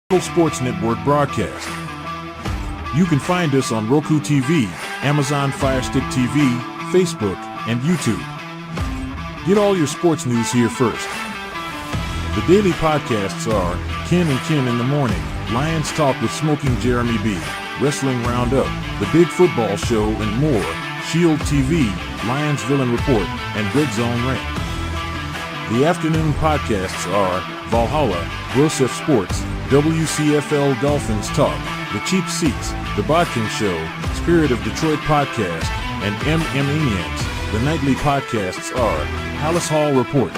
Total Sports Network broadcast. You can find us on Roku TV, Amazon Fire Stick TV, Facebook, and YouTube. Get all your sports news here first. The daily podcasts are Ken and Ken in the Morning, Lions Talk with Smoking Jeremy B, Wrestling Roundup, The Big Football Show, and more, Shield TV, Lions Villain Report, and Red Zone Rant. The afternoon podcasts are Valhalla, Grosef Sports, WCFL Dolphins Talk, The Cheap Seats, The Bodkin Show, Spirit of Detroit Podcast, and Maniacs. The nightly podcasts are Hallis Hall Report,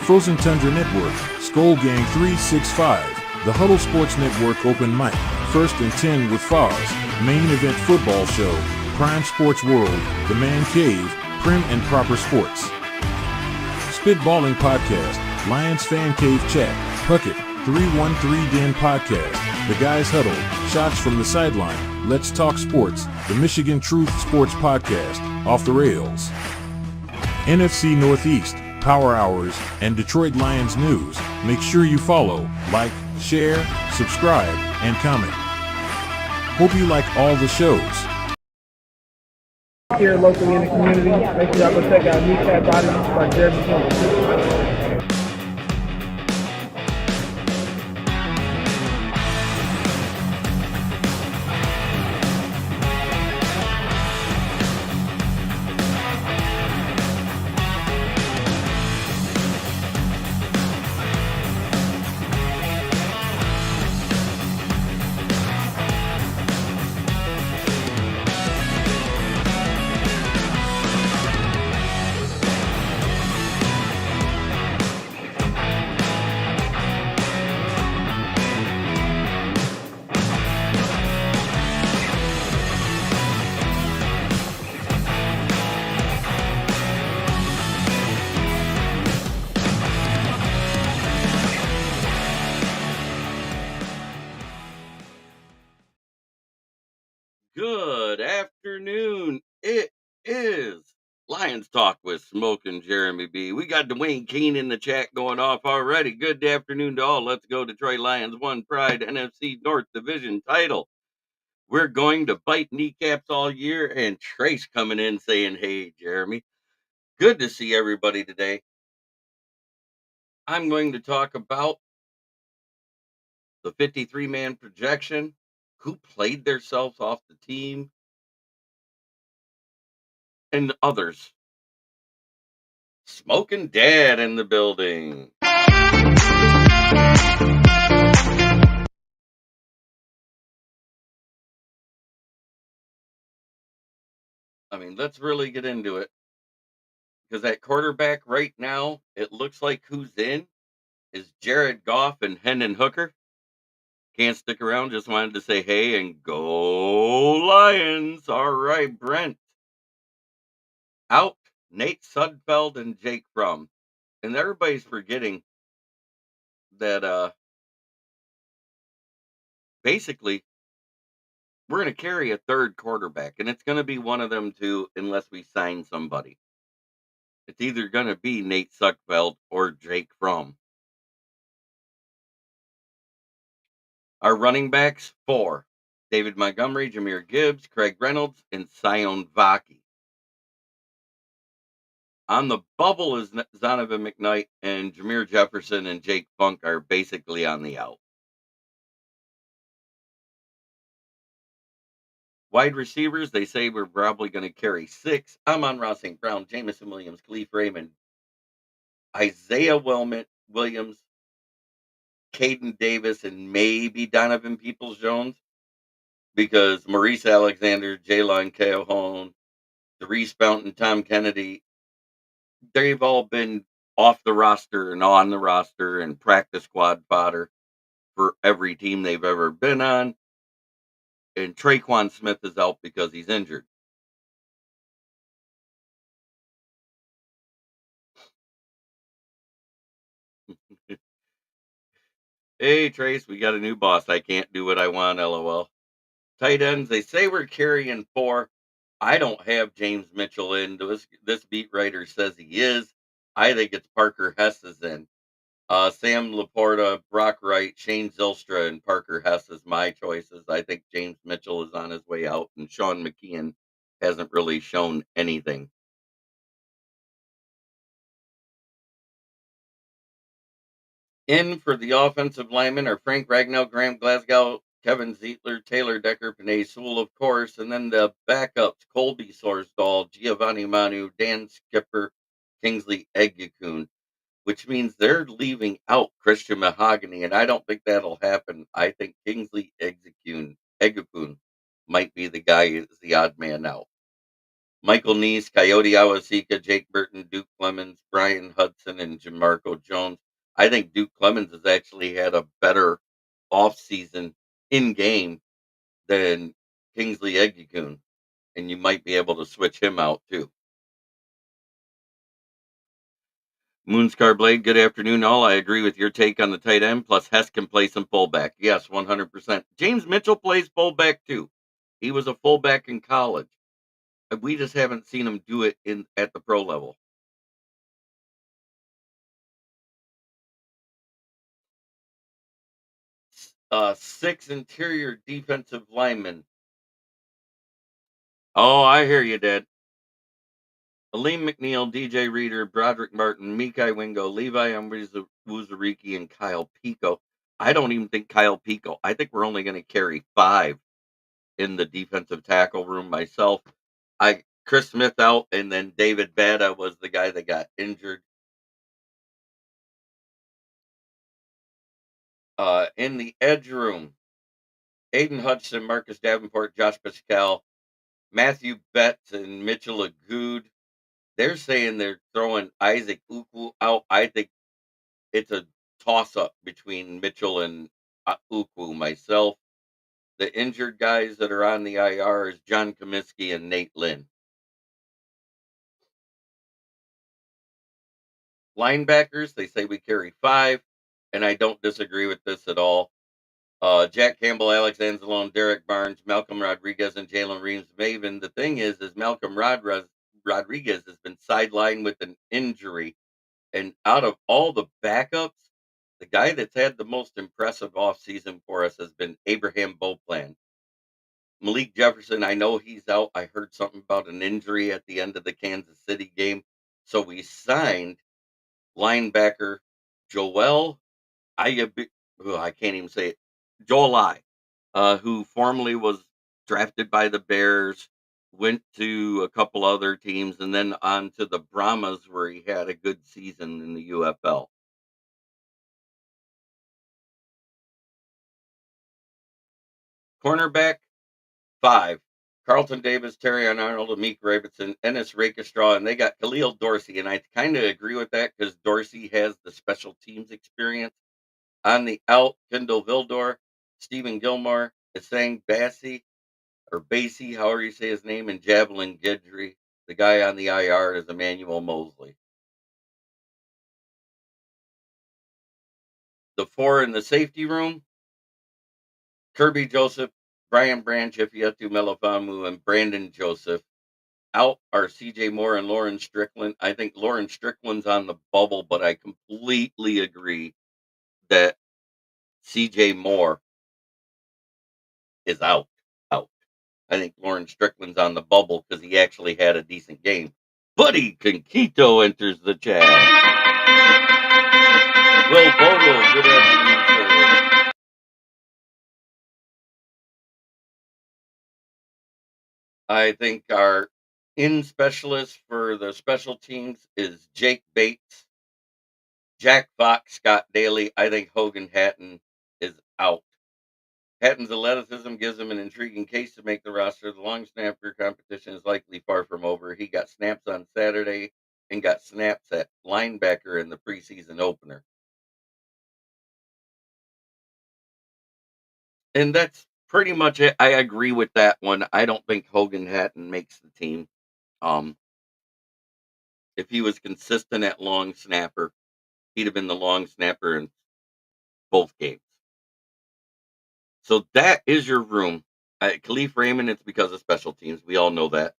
Frozen Tundra Network, Skull Gang 365, The Huddle Sports Network Open Mic, First and 10 with Foz, Main Event Football Show, Prime Sports World, The Man Cave, Prim and Proper Sports. Spitballing Podcast, Lions Fan Cave Chat, Puckett, 313 Den Podcast, The Guys Huddle, Shots from the Sideline, Let's Talk Sports, The Michigan Truth Sports Podcast, Off the Rails, NFC Northeast, Power Hours, and Detroit Lions News. Make sure you follow, like, share, subscribe, and comment. Hope you like all the shows. Here locally in the community, make sure y'all go check out Kneecap Body by Jeremy Campbell. Good afternoon. It is Lions Talk with Smoking Jeremy B. We got Dwayne Keene in the chat going off already. Good afternoon to all. Let's go Detroit Lions. One Pride NFC North Division title. We're going to bite kneecaps all year, and Trace coming in saying, hey, Jeremy. Good to see everybody today. I'm going to talk about the 53-man projection, who played themselves off the team, and others. Smoking Dad in the building. I mean, let's really get into it. Because that quarterback right now, it looks like who's in is Jared Goff and Hendon Hooker. Can't stick around, just wanted to say hey and go Lions. All right, Brent. Out, Nate Sudfeld and Jake Fromm. And everybody's forgetting that basically we're going to carry a third quarterback, and it's going to be one of them two unless we sign somebody. It's either going to be Nate Sudfeld or Jake Fromm. Our running backs, 4. David Montgomery, Jahmyr Gibbs, Craig Reynolds, and Sion Vaki. On the bubble is Zonovan McKnight, and Jameer Jefferson and Jake Funk are basically on the out. Wide receivers, they say we're probably going to carry 6. Amon-Ra St. Brown, Jamison Williams, Khalif Raymond, Isaiah Williams, Caden Davis, and maybe Donovan Peoples-Jones, because Maurice Alexander, Jaylon Calhoun, Therese Fountain, Tom Kennedy, they've all been off the roster and on the roster and practice squad fodder for every team they've ever been on. And Traquan Smith is out because he's injured. Hey, Trace, we got a new boss. I can't do what I want, LOL. Tight ends, they say we're carrying 4. I don't have James Mitchell in. This beat writer says he is. I think it's Parker Hess is in. Sam Laporta, Brock Wright, Shane Zylstra, and Parker Hess is my choices. I think James Mitchell is on his way out, and Sean McKeon hasn't really shown anything. In for the offensive linemen are Frank Ragnell, Graham Glasgow, Kevin Zietler, Taylor Decker, Panay Sewell, of course, and then the backups, Colby Sorsdahl, Giovanni Manu, Dan Skipper, Kingsley Egekun, which means they're leaving out Christian Mahogany, and I don't think that'll happen. I think Kingsley Egekun might be the guy who's the odd man out. Michael Neese, Coyote Awasika, Jake Burton, Duke Clemens, Brian Hudson, and Jamarco Jones. I think Duke Clemens has actually had a better offseason in game than Kingsley Egekun, and you might be able to switch him out too. Moonscar Blade, good afternoon, all. I agree with your take on the tight end. Plus, Hess can play some fullback. Yes, 100%. James Mitchell plays fullback too. He was a fullback in college. We just haven't seen him do it in at the pro level. Six interior defensive linemen. Oh, I hear you, Dad. Aleem McNeil, DJ Reader, Broderick Martin, Mikai Wingo, Levi Wuzariki, and Kyle Pico. I don't even think Kyle Pico. I think we're only going to carry 5 in the defensive tackle room myself. Chris Smith out, and then David Bada was the guy that got injured. In the edge room, Aiden Hudson, Marcus Davenport, Josh Pascal, Matthew Betts, and Mitchell Agood. They're saying they're throwing Isaac Uku out. I think it's a toss up between Mitchell and Uku myself. The injured guys that are on the IR is John Comiskey and Nate Lynn. Linebackers, they say we carry 5, and I don't disagree with this at all. Jack Campbell, Alex Anzalone, Derek Barnes, Malcolm Rodriguez, and Jalen Reeves Maven. The thing is Malcolm Rodriguez has been sidelined with an injury. And out of all the backups, the guy that's had the most impressive offseason for us has been Abraham Beauplan. Malik Jefferson, I know he's out. I heard something about an injury at the end of the Kansas City game. So we signed linebacker Joel I can't even say it. Joel who formerly was drafted by the Bears, went to a couple other teams, and then on to the Brahmas, where he had a good season in the UFL. Cornerback, 5. Carlton Davis, Terrion Arnold, Amik Robertson, Ennis Rakestraw, and they got Khalil Dorsey. And I kind of agree with that because Dorsey has the special teams experience. On the out, Kendall Vildor, Stephen Gilmore, Isang Bassi, or Basie, however you say his name, and Javelin Guidry. The guy on the IR is Emmanuel Mosley. The 4 in the safety room, Kirby Joseph, Brian Branch, Ifeatu Melifamu, and Brandon Joseph. Out are CJ Moore and Lauren Strickland. I think Lauren Strickland's on the bubble, but I completely agree that CJ Moore is out. Out. I think Lauren Strickland's on the bubble because he actually had a decent game. Buddy Conquito enters the chat. Will Bogle, good afternoon, sir. I think our in specialist for the special teams is Jake Bates, Jack Fox, Scott Daly. I think Hogan Hatton is out. Hatton's athleticism gives him an intriguing case to make the roster. The long snapper competition is likely far from over. He got snaps on Saturday and got snaps at linebacker in the preseason opener. And that's pretty much it. I agree with that one. I don't think Hogan Hatton makes the team. Um, if he was consistent at long snapper, he'd have been the long snapper in both games. So that is your room. Khalif Raymond, it's because of special teams. We all know that.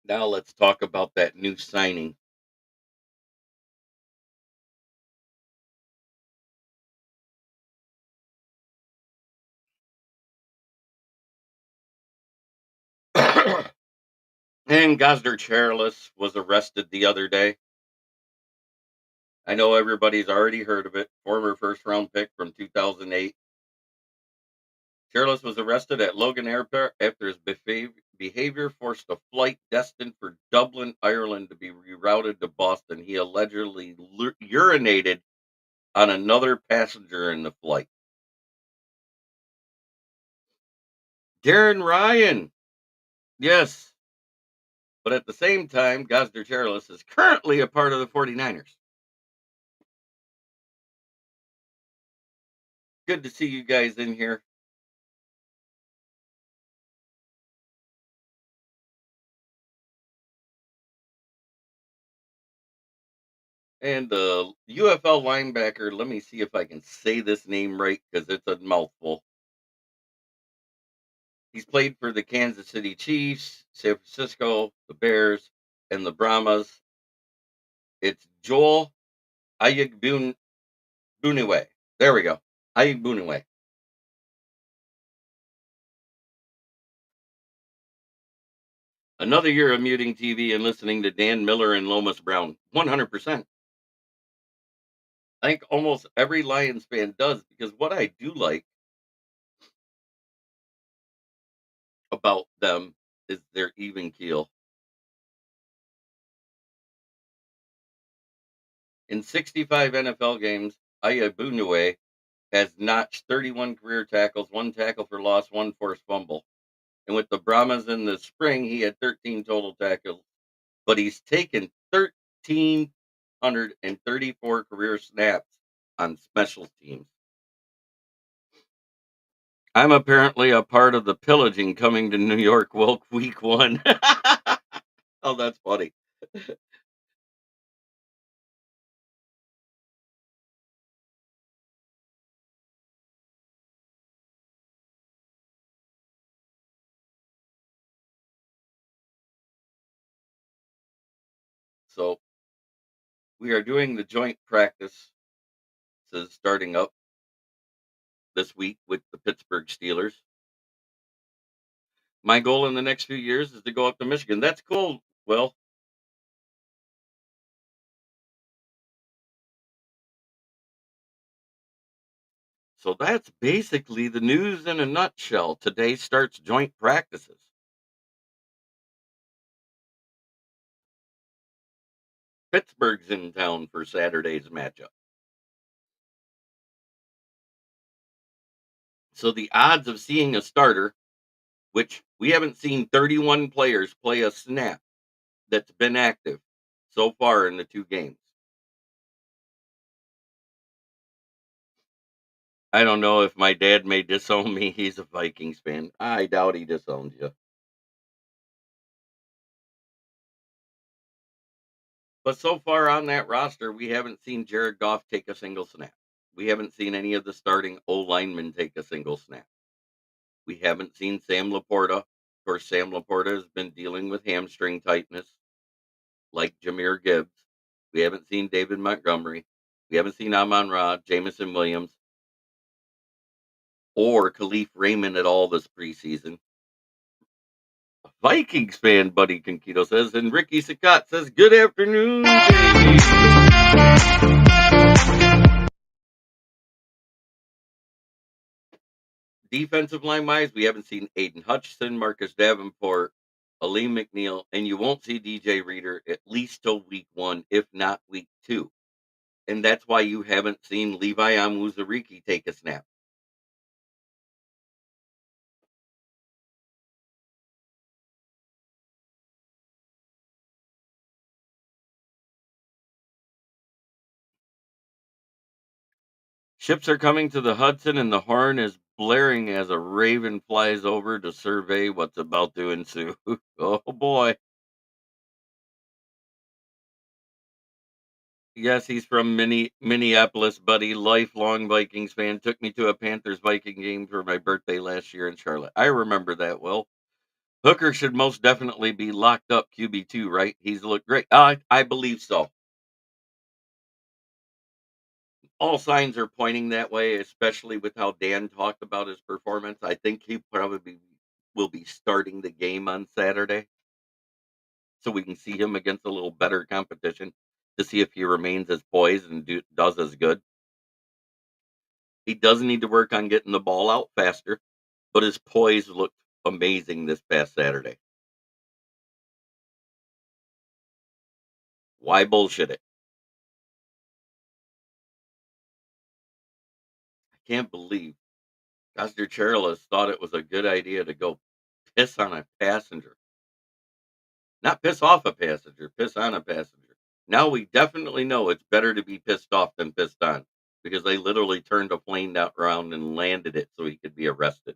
Now let's talk about that new signing. And Gosder Charles was arrested the other day. I know everybody's already heard of it. Former first round pick from 2008. Charles was arrested at Logan Airport after his behavior forced a flight destined for Dublin, Ireland to be rerouted to Boston. He allegedly urinated on another passenger in the flight. Darren Ryan. Yes. But at the same time, Gosder Charles is currently a part of the 49ers. Good to see you guys in here. And the UFL linebacker, let me see if I can say this name right because it's a mouthful. He's played for the Kansas City Chiefs, San Francisco, the Bears, and the Brahmas. It's Joel Iyiegbuniwe. There we go. Iyiegbuniwe. Another year of muting TV and listening to Dan Miller and Lomas Brown. 100%. I think almost every Lions fan does because what I do like about them is their even keel. In 65 NFL games, Iyiegbuniwe has notched 31 career tackles, one tackle for loss, one forced fumble. And with the Brahmas in the spring, he had 13 total tackles, but he's taken 1,334 career snaps on special teams. I'm apparently a part of the pillaging coming to New York week one. Oh, that's funny. So we are doing the joint practice starting up this week with the Pittsburgh Steelers. My goal in the next few years is to go up to Michigan. That's cool. Well, so that's basically the news in a nutshell. Today starts joint practices. Pittsburgh's in town for Saturday's matchup. So the odds of seeing a starter, which we haven't seen 31 players play a snap that's been active so far in the two games. I don't know if my dad may disown me. He's a Vikings fan. I doubt he disowns you. But so far on that roster, we haven't seen Jared Goff take a single snap. We haven't seen any of the starting O linemen take a single snap. We haven't seen Sam Laporta. Of course, Sam Laporta has been dealing with hamstring tightness, like Jameer Gibbs. We haven't seen David Montgomery. We haven't seen Amon Ra, Jamison Williams, or Khalif Raymond at all this preseason. Vikings fan, Buddy Conquito says, and Ricky Sakat says, good afternoon, baby. Defensive line wise, we haven't seen Aiden Hutchinson, Marcus Davenport, Aleem McNeil, and you won't see DJ Reader at least till week one, if not week two. And that's why you haven't seen Levi Amuzariki take a snap. Ships are coming to the Hudson, and the horn is blaring as a raven flies over to survey what's about to ensue. Oh boy. Yes, he's from Minneapolis, buddy. Lifelong Vikings fan. Took me to a Panthers Viking game for my birthday last year in Charlotte. I remember that well. Hooker should most definitely be locked up QB2, right? He's looked great. I believe so. All signs are pointing that way, especially with how Dan talked about his performance. I think he probably will be starting the game on Saturday, so we can see him against a little better competition to see if he remains as poised and does as good. He does need to work on getting the ball out faster, but his poise looked amazing this past Saturday. Why bullshit it? I can't believe Dr. Charles thought it was a good idea to go piss on a passenger. Not piss off a passenger, piss on a passenger. Now we definitely know it's better to be pissed off than pissed on because they literally turned a plane down around and landed it so he could be arrested.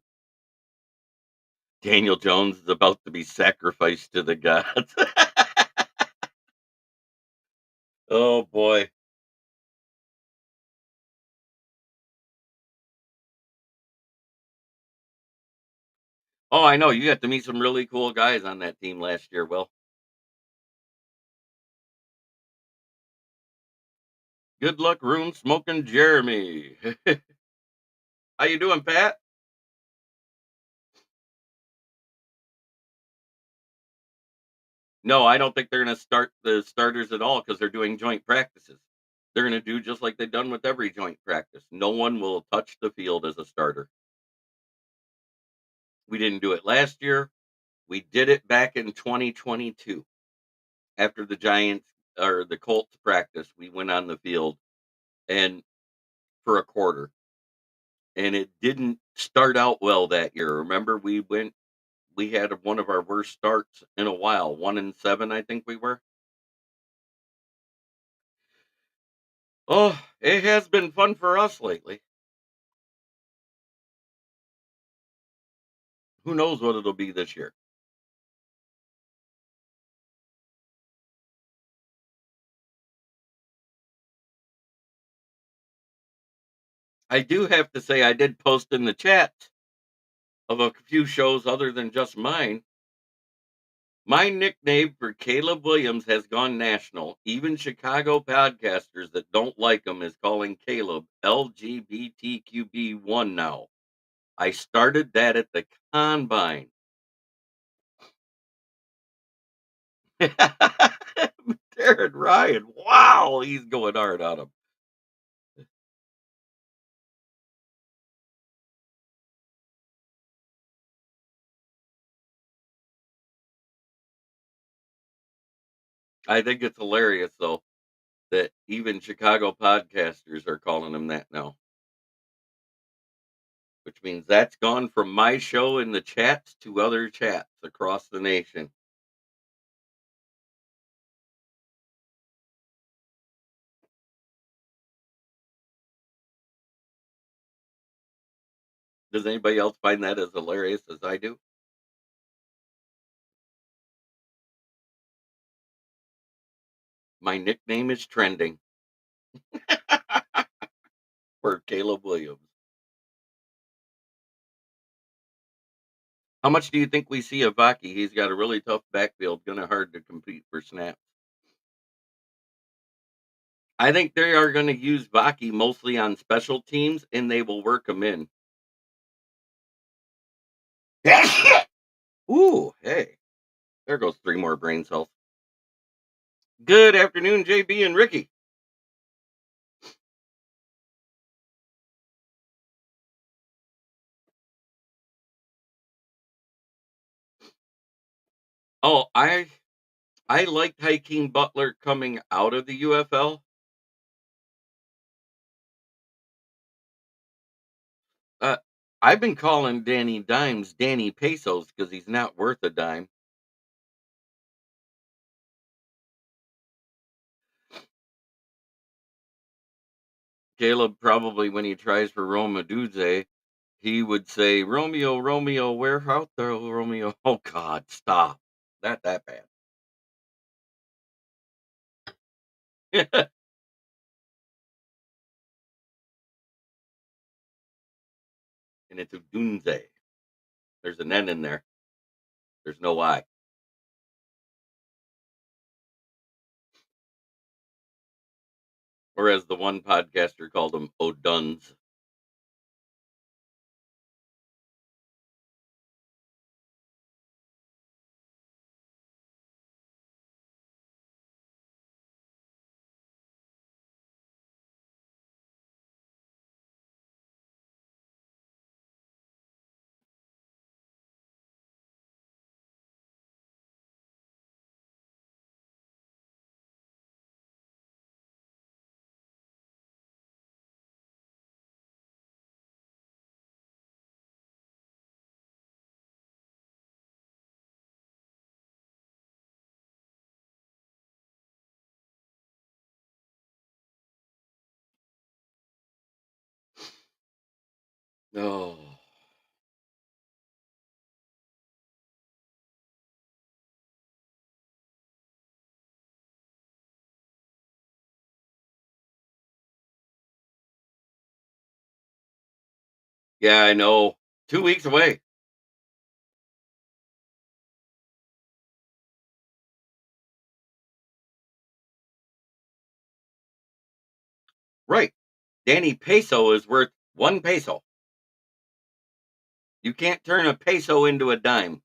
Daniel Jones is about to be sacrificed to the gods. Oh boy. Oh, I know. You got to meet some really cool guys on that team last year, Will. Good luck, Rune Smoking Jeremy. How you doing, Pat? No, I don't think they're going to start the starters at all because they're doing joint practices. They're going to do just like they've done with every joint practice. No one will touch the field as a starter. We didn't do it last year. We did it back in 2022 after the Giants or the Colts practice. We went on the field and for a quarter, and it didn't start out well that year. Remember, we had one of our worst starts in a while, 1-7, I think we were. Oh, it has been fun for us lately. Who knows what it'll be this year? I do have to say I did post in the chat of a few shows other than just mine. My nickname for Caleb Williams has gone national. Even Chicago podcasters that don't like him is calling Caleb LGBTQB1 now. I started that at the combine. Darren Ryan, wow, he's going hard on him. I think it's hilarious though that even Chicago podcasters are calling him that now, which means that's gone from my show in the chats to other chats across the nation. Does anybody else find that as hilarious as I do? My nickname is trending for Caleb Williams. How much do you think we see of Vaki? He's got a really tough backfield, gonna hard to compete for snaps. I think they are gonna use Vaki mostly on special teams and they will work him in. Ooh, hey. There goes 3 more brain cells. Good afternoon, JB and Ricky. Oh, I liked Hakeem Butler coming out of the UFL. Uh, I've been calling Danny Dimes Danny Pesos because he's not worth a dime. Caleb probably when he tries for Roma Dudze, he would say, Romeo, Romeo, where art thou, Romeo? Oh God, stop. Not that bad. And it's Udunze. There's an N in there. There's no I. Or as the one podcaster called them, O'Duns. Oh. Yeah, I know. 2 weeks away. Right. Danny Peso is worth 1 peso. You can't turn a peso into a dime.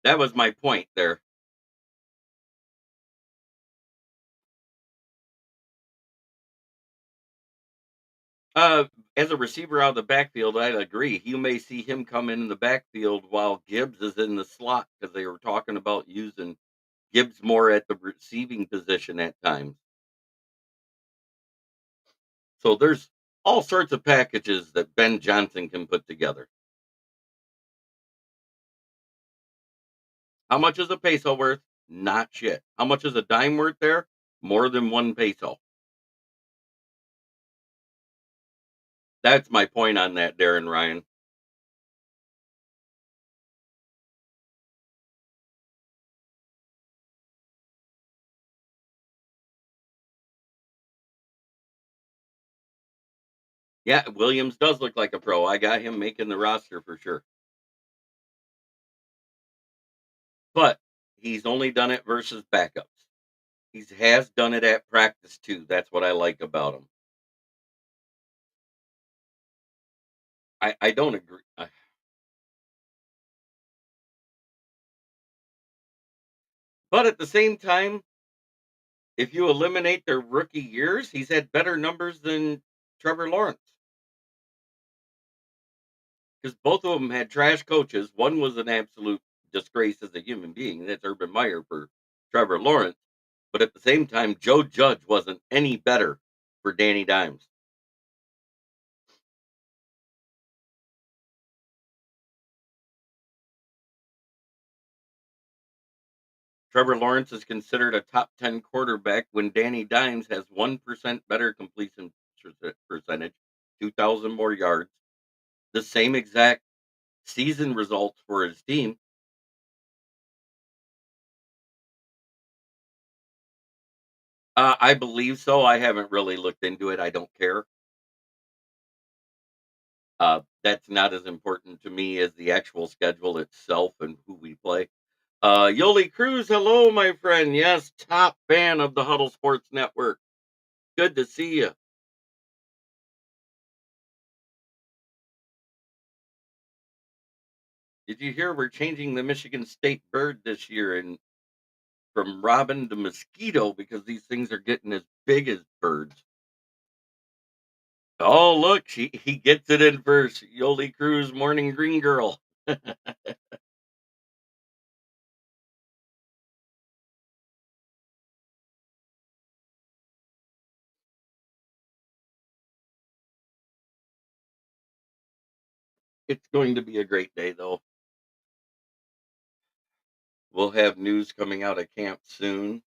That was my point there. Uh, as a receiver out of the backfield, I'd agree. You may see him come in the backfield while Gibbs is in the slot because they were talking about using Gibbs more at the receiving position at times. So there's all sorts of packages that Ben Johnson can put together. How much is a peso worth? Not shit. How much is a dime worth there? More than 1 peso. That's my point on that, Darren Ryan. Yeah, Williams does look like a pro. I got him making the roster for sure. But he's only done it versus backups. He has done it at practice too. That's what I like about him. I don't agree. But at the same time, if you eliminate their rookie years, he's had better numbers than Trevor Lawrence because both of them had trash coaches. One was an absolute disgrace as a human being. That's Urban Meyer for Trevor Lawrence. But at the same time, Joe Judge wasn't any better for Danny Dimes. Trevor Lawrence is considered a top 10 quarterback when Danny Dimes has 1% better completion percentage, 2,000 more yards, the same exact season results for his team. I believe so. I haven't really looked into it. I don't care. That's not as important to me as the actual schedule itself and who we play. Yoli Cruz, hello, my friend. Yes, top fan of the Huddle Sports Network. Good to see you. Did you hear we're changing the Michigan State bird this year and from robin to mosquito because these things are getting as big as birds? Oh, look, he gets it in first. Yoli Cruz, morning green girl. It's going to be a great day, though. We'll have news coming out of camp soon.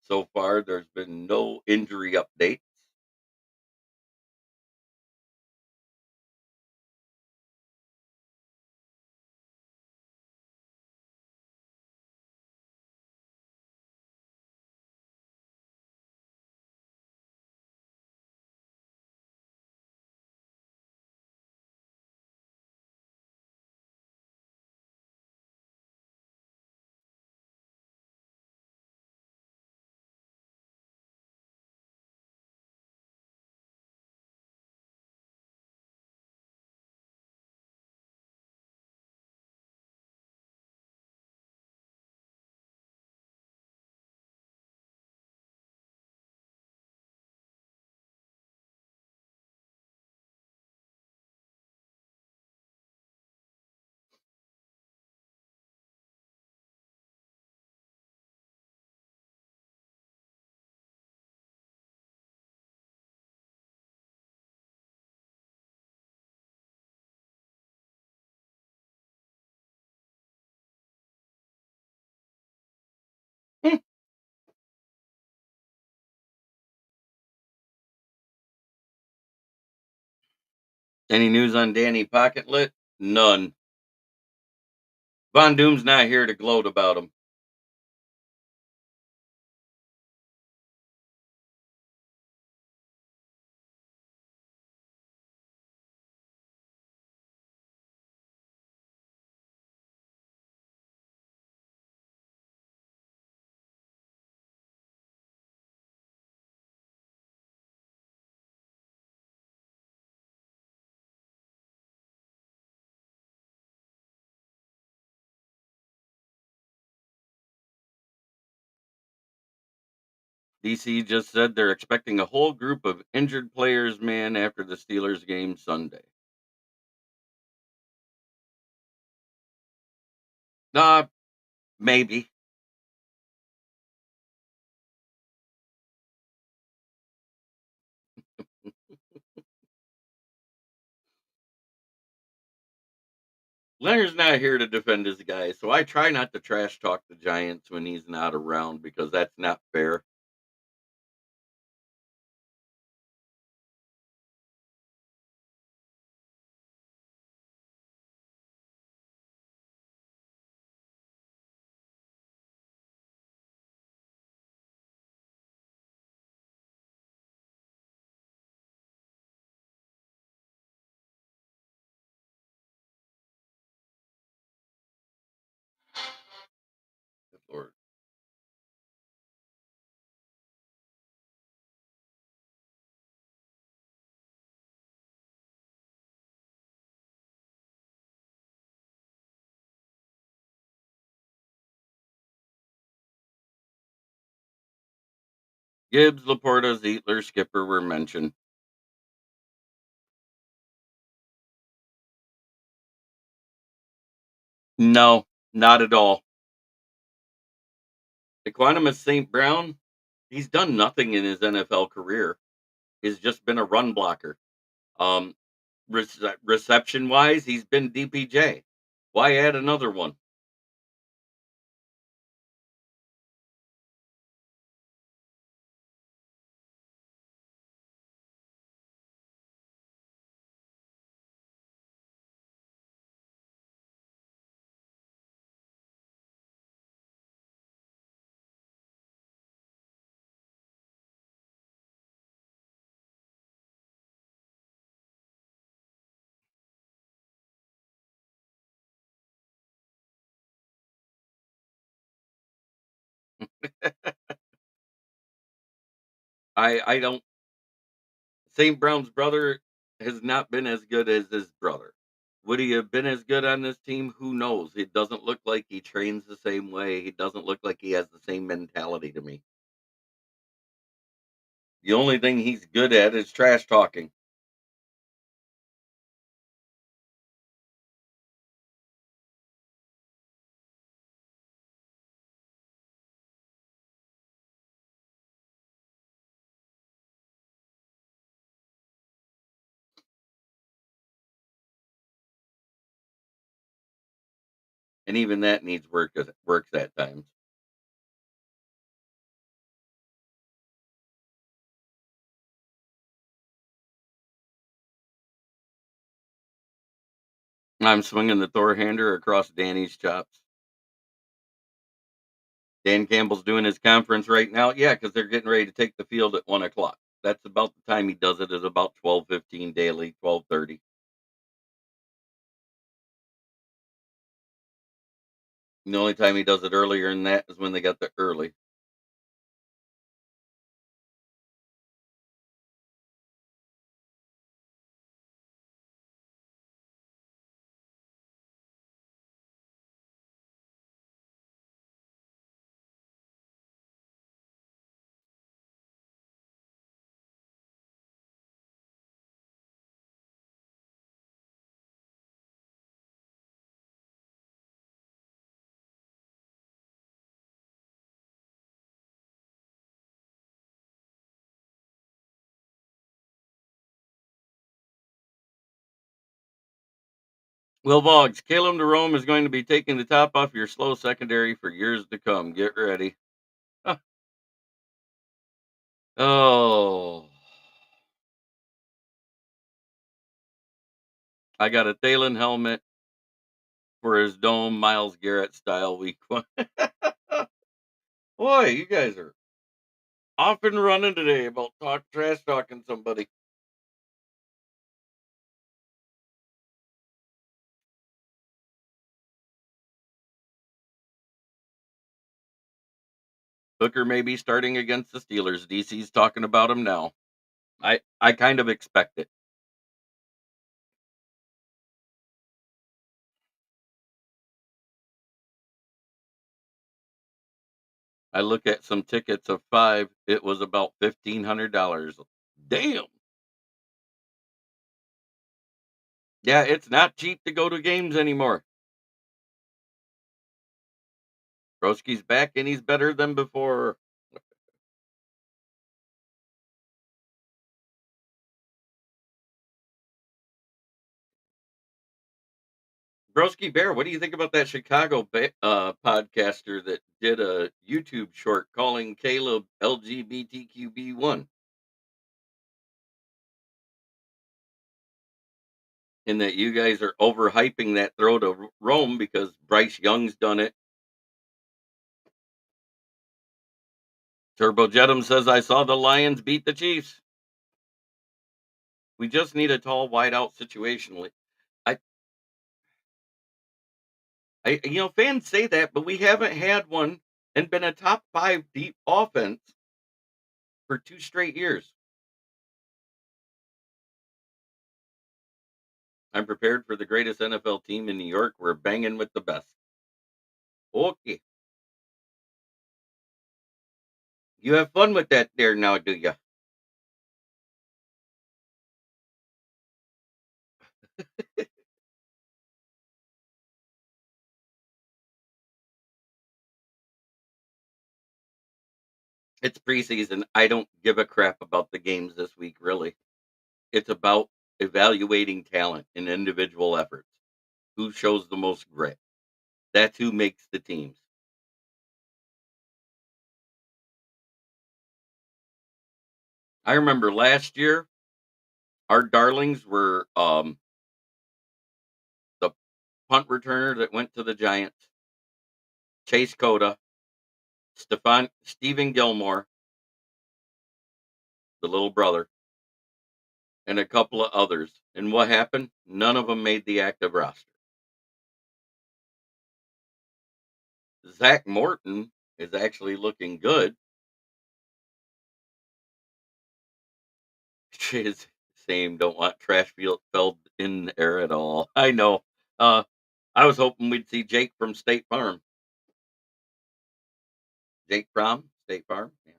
So far, there's been no injury updates. Any news on Danny Pocketlit? None. Von Doom's not here to gloat about him. DC just said they're expecting a whole group of injured players, man, after the Steelers game Sunday. Uh, maybe. Leonard's not here to defend his guy, so I try not to trash talk the Giants when he's not around because that's not fair. Good Lord. Gibbs, Laporta, Zietler, Skipper were mentioned. No, not at all. Equanimous St. Brown, he's done nothing in his NFL career. He's just been a run blocker. Um, reception wise, he's been DPJ. Why add another one? I don't. St. Brown's brother has not been as good as his brother. Would he have been as good on this team? Who knows? It doesn't look like he trains the same way. He doesn't look like he has the same mentality to me. The only thing he's good at is trash talking. And even that needs works at times. I'm swinging the Thor hander across Danny's chops. Dan Campbell's doing his conference right now. Yeah, because they're getting ready to take the field at 1 o'clock. That's about the time he does it. Is about 12:15 daily, 12:30. The only time he does it earlier than that is when they got the early. Will Boggs, Caleb Jerome is going to be taking the top off your slow secondary for years to come. Get ready. Huh. Oh, I got a Thalen helmet for his dome, Miles Garrett style week one. Boy, you guys are off and running today about trash talking somebody. Booker may be starting against the Steelers. DC's talking about him now. I kind of expect it. I look at some tickets of 5, it was about $1,500. Damn. Yeah, it's not cheap to go to games anymore. Broski's back and he's better than before. Broski Bear, what do you think about that Chicago podcaster that did a YouTube short calling Caleb LGBTQB1? And that you guys are overhyping that throw to Rome because Bryce Young's done it. Turbo Jedum says, I saw the Lions beat the Chiefs. We just need a tall, wide out situation. I, fans say that, but we haven't had one and been a top 5 deep offense for 2 straight years. I'm prepared for the greatest NFL team in New York. We're banging with the best. Okay. You have fun with that there now, do you? It's preseason. I don't give a crap about the games this week, really. It's about evaluating talent and individual efforts. Who shows the most grit? That's who makes the teams. I remember last year, our darlings were the punt returner that went to the Giants, Chase Cota, Stephen Gilmore, the little brother, and a couple of others. And what happened? None of them made the active roster. Zach Morton is actually looking good. His same, don't want trash filled in there at all. I know. Uh, I was hoping we'd see Jake from State Farm. Jake from State Farm. Yeah.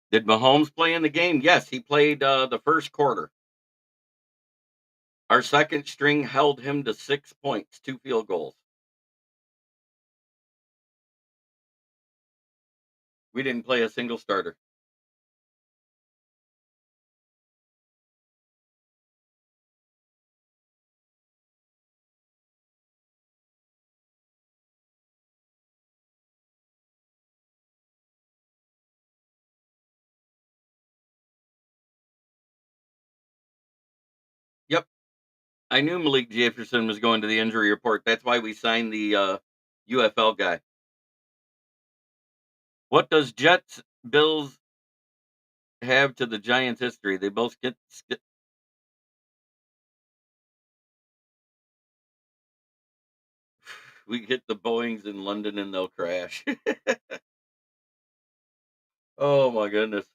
Did Mahomes play in the game? Yes, he played the first quarter. Our second string held him to 6 points, 2 field goals. We didn't play a single starter. Yep. I knew Malik Jefferson was going to the injury report. That's why we signed the UFL guy. What does Jets Bills have to the Giants history? They both get we get the Boeings in London and they'll crash. Oh my goodness.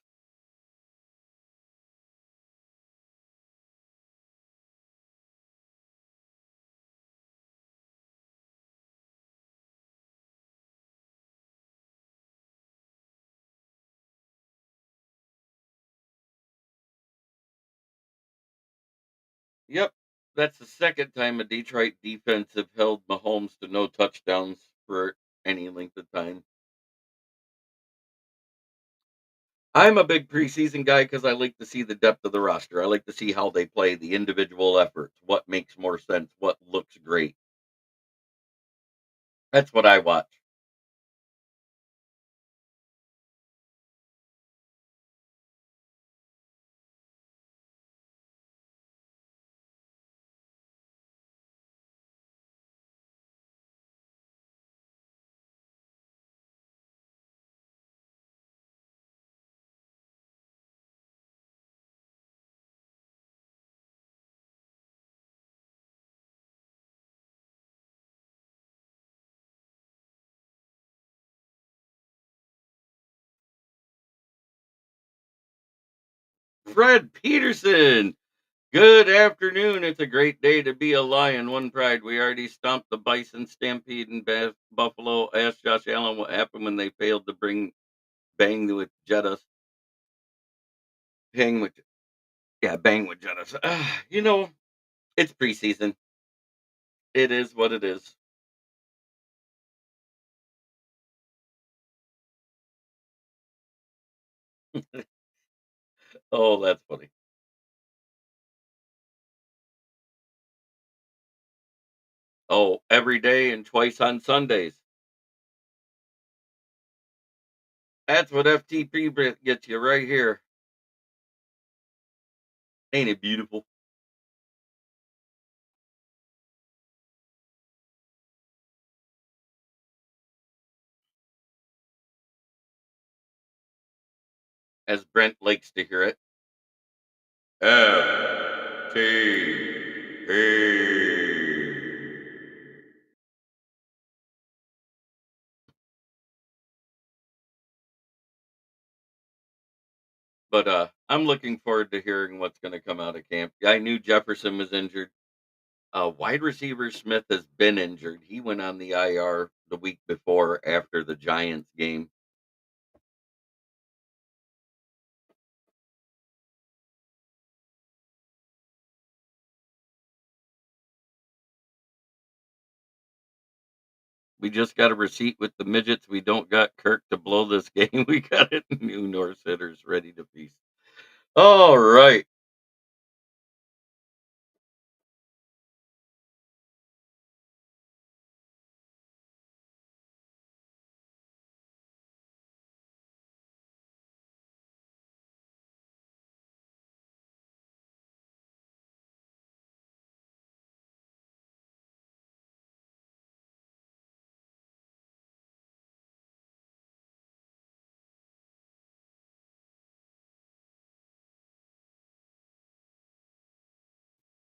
Yep. That's the second time a Detroit defense have held Mahomes to no touchdowns for any length of time. I'm a big preseason guy because I like to see the depth of the roster. I like to see how they play, the individual efforts, what makes more sense, what looks great. That's what I watch. Fred Peterson. Good afternoon. It's a great day to be a Lion. One pride. We already stomped the Bison Stampede in Buffalo. Asked Josh Allen what happened when they failed to bang with Jettas. Bang with bang with Jettas. It's preseason. It is what it is. Oh, that's funny. Oh, every day and twice on Sundays. That's what FTP gets you right here. Ain't it beautiful? As Brent likes to hear it. FTP. But I'm looking forward to hearing what's going to come out of camp. I knew Jefferson was injured. Wide receiver Smith has been injured. He went on the IR the week before after the Giants game. We just got a receipt with the midgets. We don't got Kirk to blow this game. We got it. New North hitters ready to feast. All right.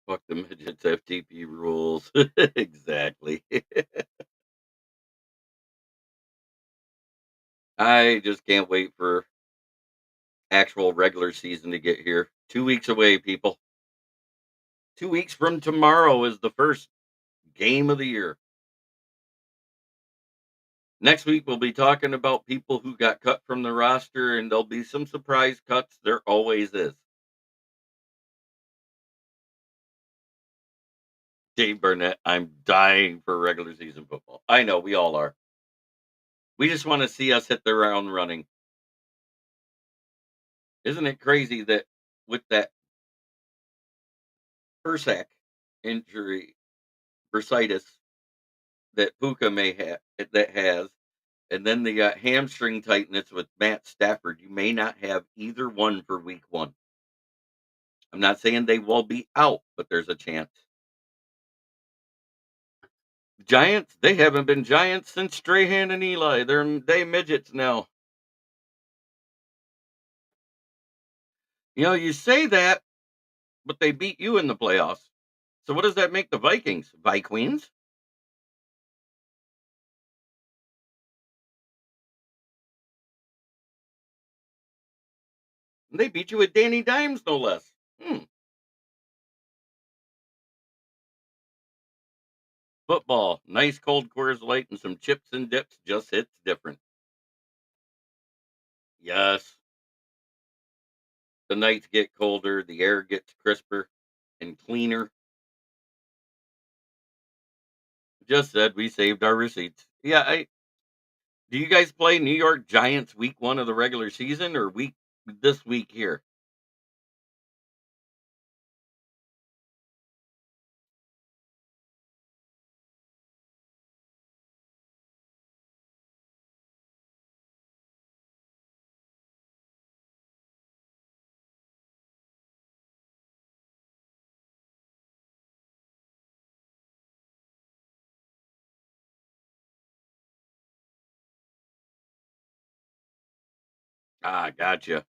Fuck the midgets. FTP rules. Exactly. I just can't wait for actual regular season to get here. 2 weeks away, people. 2 weeks from tomorrow is the first game of the year. Next week, we'll be talking about people who got cut from the roster, and there'll be some surprise cuts. There always is. Dave Burnett, I'm dying for regular season football. I know we all are. We just want to see us hit the ground running. Isn't it crazy that with that Persac injury, bursitis that Puka may have, that has, and then they got hamstring tightness with Matt Stafford. You may not have either one for week one. I'm not saying they will be out, but there's a chance. Giants, they haven't been Giants since Strahan and Eli. They midgets now. You say that, but they beat you in the playoffs. So what does that make the Vikings? Vikings? They beat you with Danny Dimes, no less. Football, nice cold Coors Light and some chips and dips just hits different. Yes, the nights get colder, the air gets crisper and cleaner. Just said we saved our receipts. Yeah, do you guys play New York Giants week one of the regular season or week this week here. Ah, gotcha.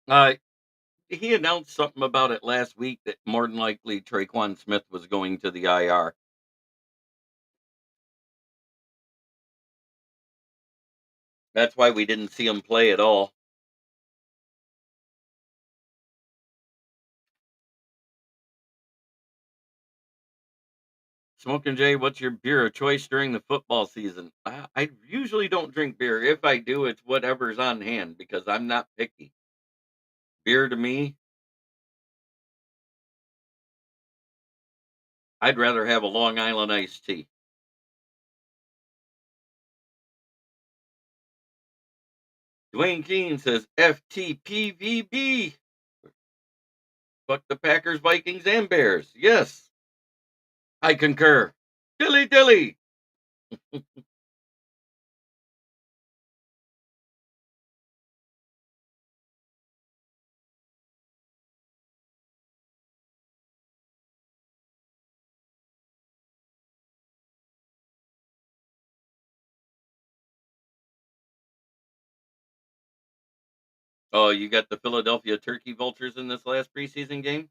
Uh, he announced something about it last week that more than likely Traquan Smith was going to the IR. That's why we didn't see him play at all. Smoking Jay, what's your beer of choice during the football season? I usually don't drink beer. If I do, it's whatever's on hand because I'm not picky. Beer to me, I'd rather have a Long Island iced tea. Dwayne Keene says FTPVB. Fuck the Packers, Vikings, and Bears. Yes, I concur. Dilly dilly. Oh, you got the Philadelphia Turkey Vultures in this last preseason game?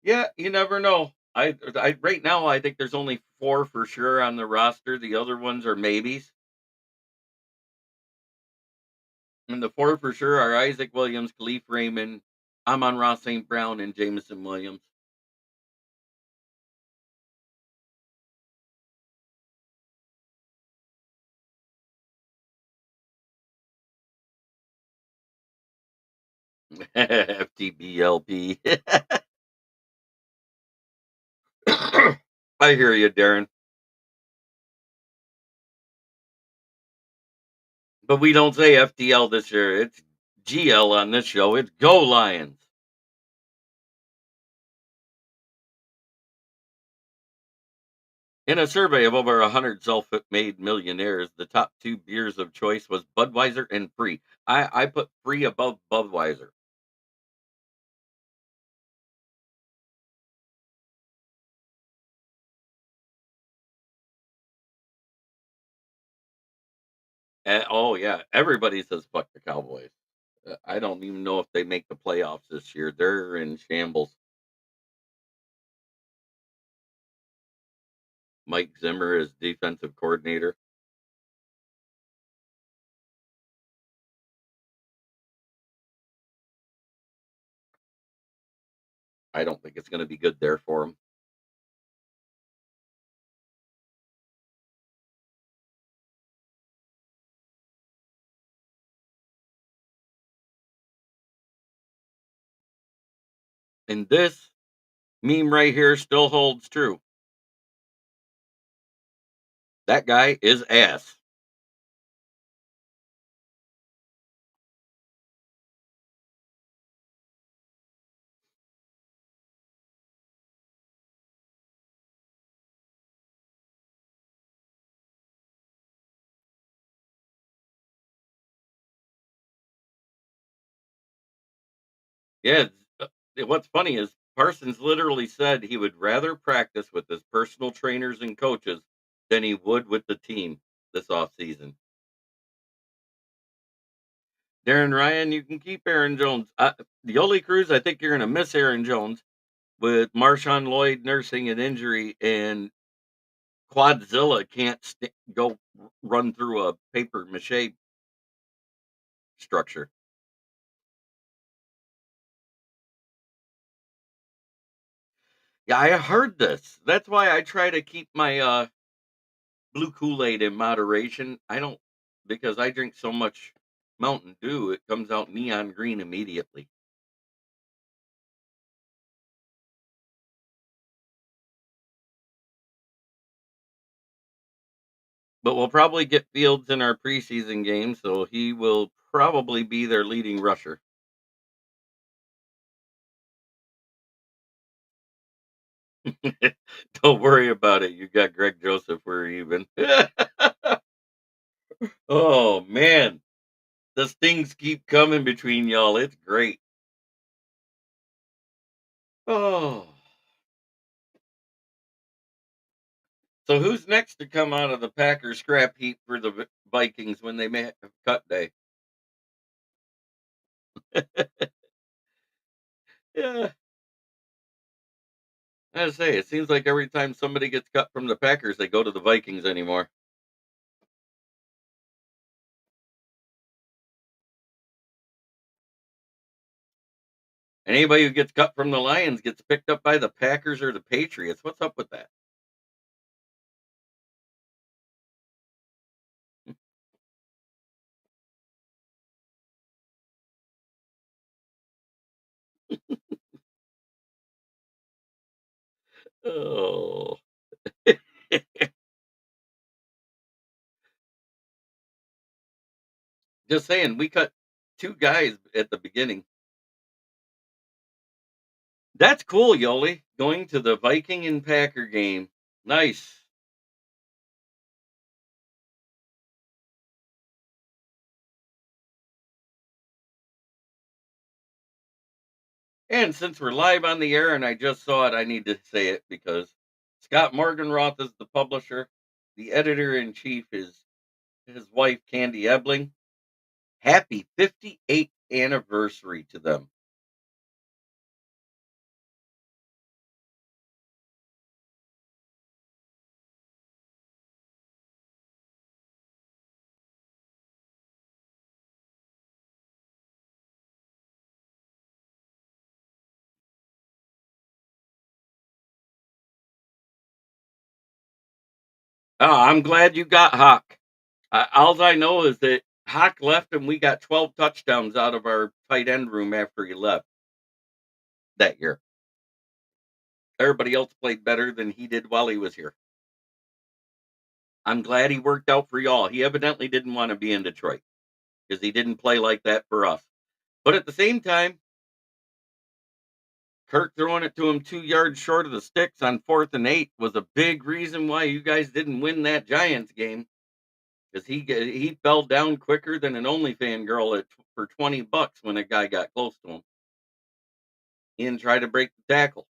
Yeah, you never know. I right now I think there's only 4 for sure on the roster. The other ones are maybes. And the 4 for sure are Isaac Williams, Khalif Raymond, Amon-Ra St. Brown, and Jameson Williams. FTBLP. I hear you, Darren. But we don't say FTL this year. It's GL on this show. It's Go Lions. In a survey of over 100 self-made millionaires, the top 2 beers of choice was Budweiser and Free. I put Free above Budweiser. Oh yeah, everybody says fuck the Cowboys. I don't even know if they make the playoffs this year. They're in shambles. Mike Zimmer is defensive coordinator. I don't think it's going to be good there for him. And this meme right here still holds true. That guy is ass. Yeah. What's funny is Parsons literally said he would rather practice with his personal trainers and coaches than he would with the team this offseason. Darren Ryan, you can keep Aaron Jones. The Oli Cruz, I think you're going to miss Aaron Jones with Marshawn Lloyd nursing an injury and Quadzilla can't go run through a paper mache structure. Yeah, I heard this. That's why I try to keep my blue Kool-Aid in moderation. I don't because I drink so much Mountain Dew, it comes out neon green immediately. but we'll probably get Fields in our preseason game, so he will probably be their leading rusher. Don't worry about it. You got Greg Joseph. We're even. Oh man, the stings keep coming between y'all. It's great. Oh, so who's next to come out of the Packers scrap heap for the Vikings when they may have cut day? Yeah, I say it seems like every time somebody gets cut from the Packers, they go to the Vikings anymore. And anybody who gets cut from the Lions gets picked up by the Packers or the Patriots. What's up with that? Oh, just saying, we cut two guys at the beginning. That's cool, Yoli. Going to the Viking and Packer game. Nice. And since we're live on the air and I just saw it, I need to say it because Scott Morgenroth is the publisher. The editor in chief is his wife, Candy Ebling. Happy 58th anniversary to them. Oh, I'm glad you got Hawk. All I know is that Hawk left and we got 12 touchdowns out of our tight end room after he left that year. Everybody else played better than he did while he was here. I'm glad he worked out for y'all. He evidently didn't want to be in Detroit because he didn't play like that for us. But at the same time, Kirk throwing it to him 2 yards short of the sticks on 4th and 8 was a big reason why you guys didn't win that Giants game because he fell down quicker than an OnlyFan girl for $20 when a guy got close to him and tried to break the tackle.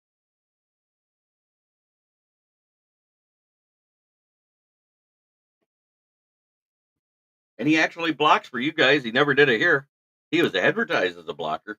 And he actually blocks for you guys. He never did it here. He was advertised as a blocker.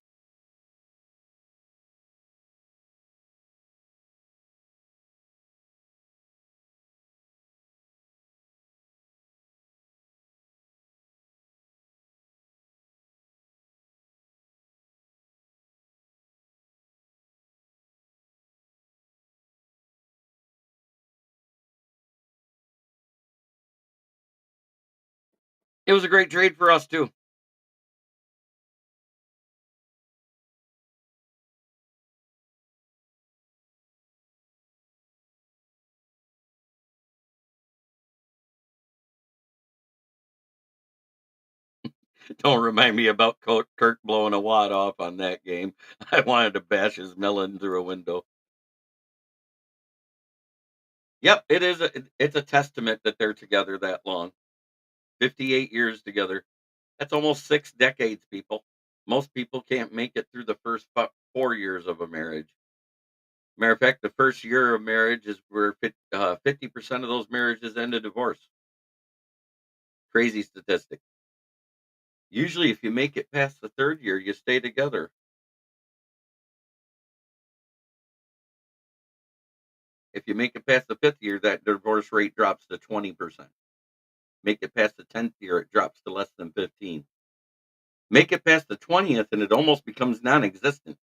It was a great trade for us too. Don't remind me about Kirk blowing a wad off on that game. I wanted to bash his melon through a window. Yep, it's a testament that they're together that long. 58 years together. That's almost 6 decades, people. Most people can't make it through the first 4 years of a marriage. Matter of fact, the first year of marriage is where 50% of those marriages end in divorce. Crazy statistic. Usually, if you make it past the 3rd year, you stay together. If you make it past the 5th year, that divorce rate drops to 20%. Make it past the 10th year, it drops to less than 15. Make it past the 20th, and it almost becomes non-existent.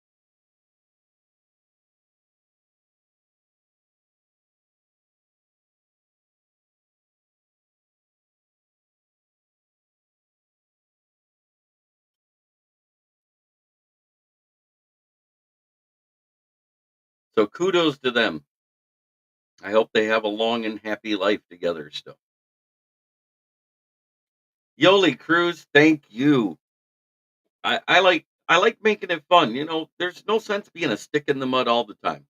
So kudos to them. I hope they have a long and happy life together still. Yoli Cruz, thank you. I like making it fun. There's no sense being a stick in the mud all the time.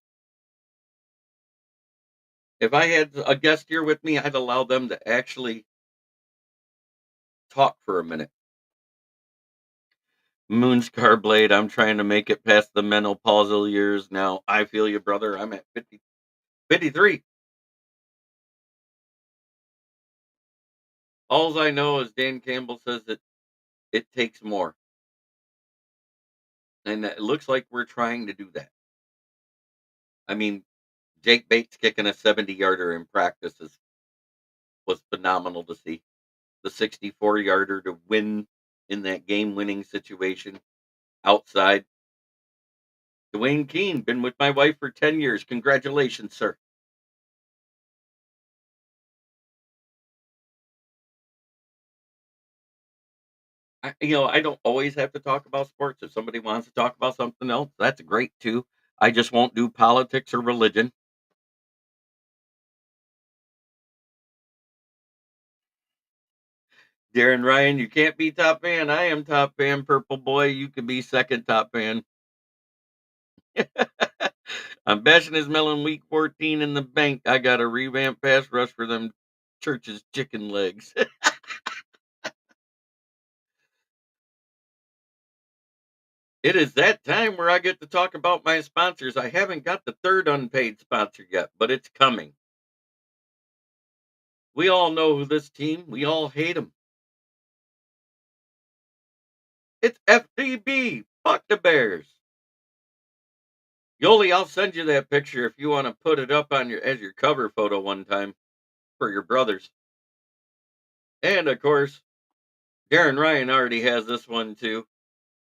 If I had a guest here with me, I'd allow them to actually talk for a minute. Moonscar Blade, I'm trying to make it past the menopausal years now. I feel you, brother. I'm at 53. Alls I know is Dan Campbell says that it takes more. And it looks like we're trying to do that. I mean, Jake Bates kicking a 70-yarder in practice was phenomenal to see. The 64-yarder to win in that game-winning situation outside. Dwayne Keene, been with my wife for 10 years. Congratulations, sir. I don't always have to talk about sports. If somebody wants to talk about something else, that's great too. I just won't do politics or religion. Darren Ryan, you can't be top fan. I am top fan, Purple Boy. You can be second top fan. I'm bashing his melon week 14 in the bank. I got a revamp pass rush for them church's chicken legs. It is that time where I get to talk about my sponsors. I haven't got the third unpaid sponsor yet, but it's coming. We all know who this team. We all hate them. It's FDB. Fuck the Bears. Yoli, I'll send you that picture if you want to put it up on your cover photo one time for your brothers. And of course, Darren Ryan already has this one too.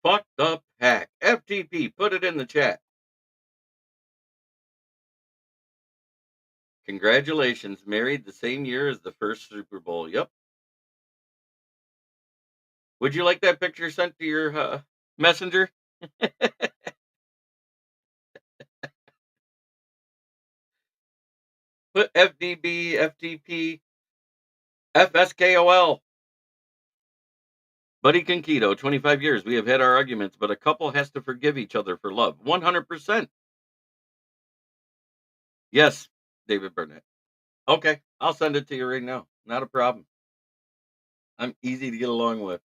Fuck the pack. FTP, put it in the chat. Congratulations, married the same year as the first Super Bowl. Yep. Would you like that picture sent to your messenger? Put FDB, FTP, FSKOL. Buddy Conquito, 25 years. We have had our arguments, but a couple has to forgive each other for love. 100%. Yes, David Burnett. Okay, I'll send it to you right now. Not a problem. I'm easy to get along with.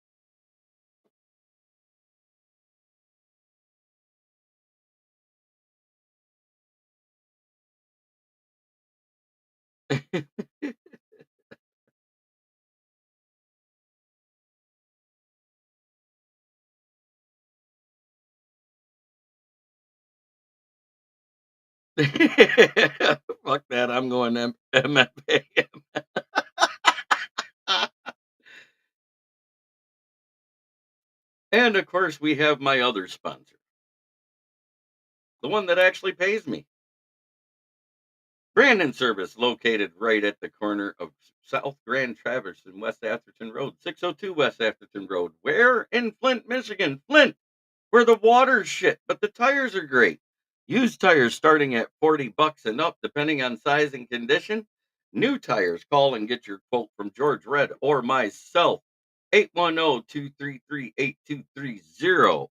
Fuck that. I'm going MFA. And of course, we have my other sponsor, the one that actually pays me. Brandon Service, located right at the corner of South Grand Traverse and West Atherton Road, 602 West Atherton Road. Where? In Flint, Michigan. Flint, where the water's shit, but the tires are great. Used tires starting at $40 and up, depending on size and condition. New tires, call and get your quote from George Red or myself. 810-233-8230.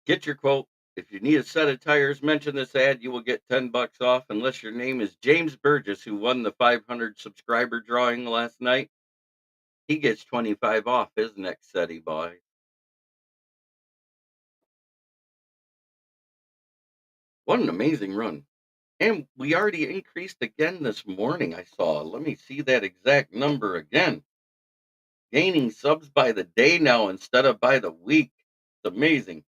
Get your quote. If you need a set of tires, mention this ad. You will get $10 off unless your name is James Burgess, who won the 500 subscriber drawing last night. He gets 25 off his next set he buys. What an amazing run. And we already increased again this morning, I saw. Let me see that exact number again. Gaining subs by the day now instead of by the week. It's amazing.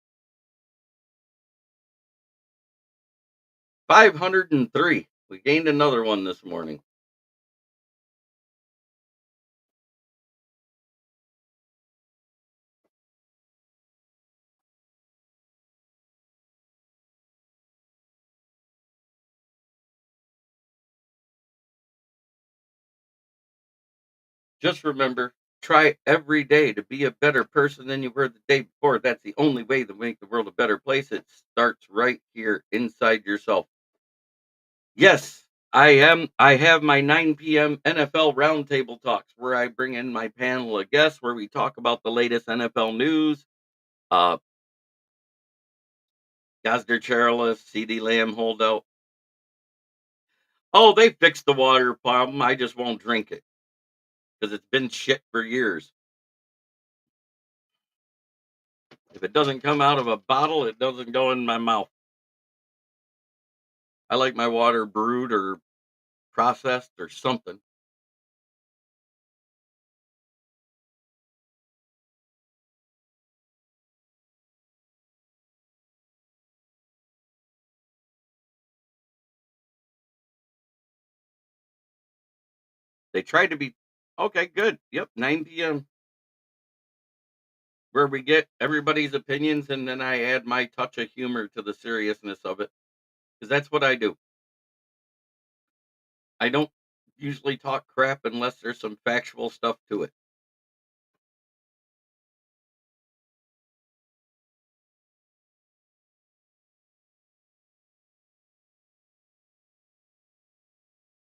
503. We gained another one this morning. Just remember, try every day to be a better person than you were the day before. That's the only way to make the world a better place. It starts right here inside yourself. Yes, I have my 9 p.m. NFL Roundtable Talks where I bring in my panel of guests where we talk about the latest NFL news. Uh, Gosder Chairless, CD Lamb holdout. Oh, they fixed the water problem. I just won't drink it because it's been shit for years. If it doesn't come out of a bottle, it doesn't go in my mouth. I like my water brewed or processed or something. They tried to be okay, good. Yep, 9 p.m. where we get everybody's opinions and then I add my touch of humor to the seriousness of it because that's what I do. I don't usually talk crap unless there's some factual stuff to it.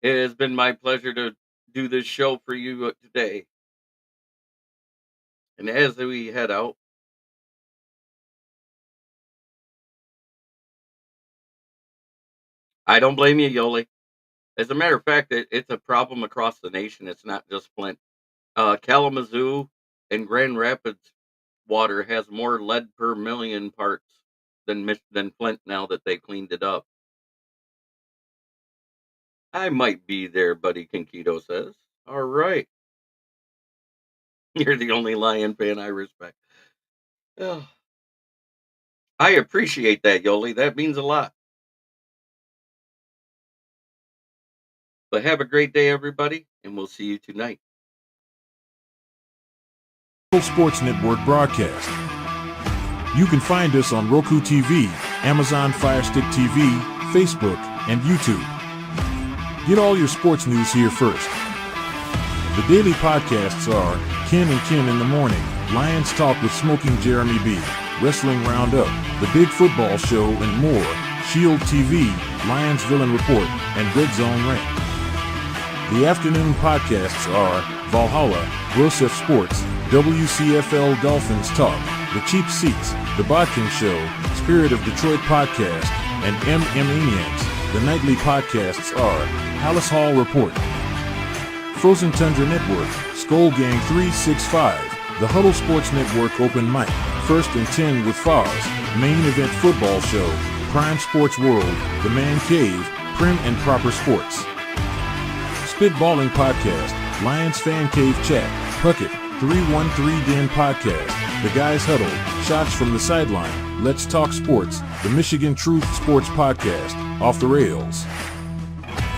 It has been my pleasure to do this show for you today. And as we head out, I don't blame you, Yoli. As a matter of fact, it's a problem across the nation. It's not just Flint. Kalamazoo and Grand Rapids water has more lead per million parts than Flint now that they cleaned it up. I might be there, Buddy Conquito says. All right. You're the only Lion fan I respect. Ugh. I appreciate that, Yoli. That means a lot. But have a great day, everybody, and we'll see you tonight. Sports Network broadcast. You can find us on Roku TV, Amazon Fire Stick TV, Facebook, and YouTube. Get all your sports news here first. The daily podcasts are Ken and Ken in the Morning, Lions Talk with Smoking Jeremy B, Wrestling Roundup, The Big Football Show, and more, Shield TV, Lions Villain Report, and Red Zone Rant. The afternoon podcasts are Valhalla, Grosef Sports, WCFL Dolphins Talk, The Cheap Seats, The Bodkin Show, Spirit of Detroit Podcast, and Maniacs. The nightly podcasts are Hallis Hall Report, Frozen Tundra Network, Skull Gang 365, The Huddle Sports Network Open Mic, First and 10 with Foz, Main Event Football Show, Prime Sports World, The Man Cave, Prim and Proper Sports. Spitballing Podcast, Lions Fan Cave Chat, Puckett, 313 Den Podcast, The Guys Huddle, Shots from the Sideline, Let's Talk Sports, The Michigan Truth Sports Podcast, Off the Rails.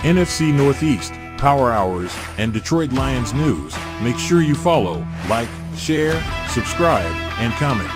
NFC Northeast, Power Hours, and Detroit Lions News. Make sure you follow, like, share, subscribe, and comment.